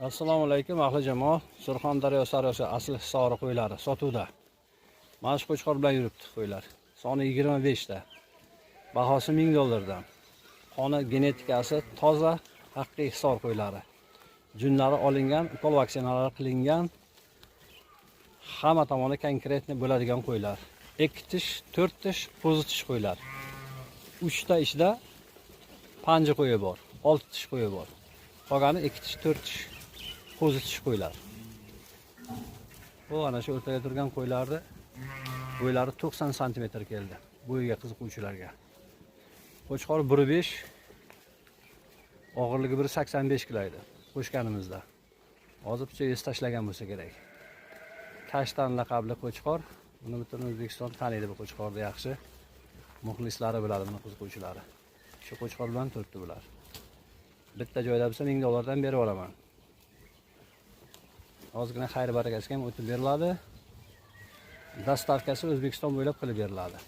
Assalomu alaykum ahli jamoa. Surxondaryo Sariyasi asl hisori qo'ylari sotuvda. Mana shu qo'chqor bilan yuribdi qo'ylar. Soni 25 ta. Bahosi $1000 dan. Qoni genetikasi toza, haqiqiy hisor qo'ylari. Junlari olingan, ukol vaksinalari qilingan. Hamma tomoni konkretni bo'ladigan qo'ylar. 2 tish, 4 tish, qo'zi tish qo'ylar. 3 ta ichida panji qo'yi bor, 6 tish qo'yi bor. Qolgani 2 tish, 4 tish qo'zi tish qo'ylar. Bu ana shu o'rtaga turgan qo'ylarni bo'ylari 90 cm keldi. Bo'yiga qiziquvchilarga. Qo'chqor 1.5, og'irligi 1.85 kg edi qo'shganimizda. Hozircha es tashlagan bo'lsa kerak. Kashtan laqabli qo'chqor. Buni butun O'zbekiston taniydi bu qo'chqorni yaxshi. Muxlislari biladi, buni qiziquvchilari. Shu qo'chqor bilan turibdi bular. Bitta joyda bo'lsa $1000 dan berib olaman. Ozgina xayr barakasiga ham o'tib beriladi. Dastavkasi O'zbekiston bo'ylab qilib beriladi.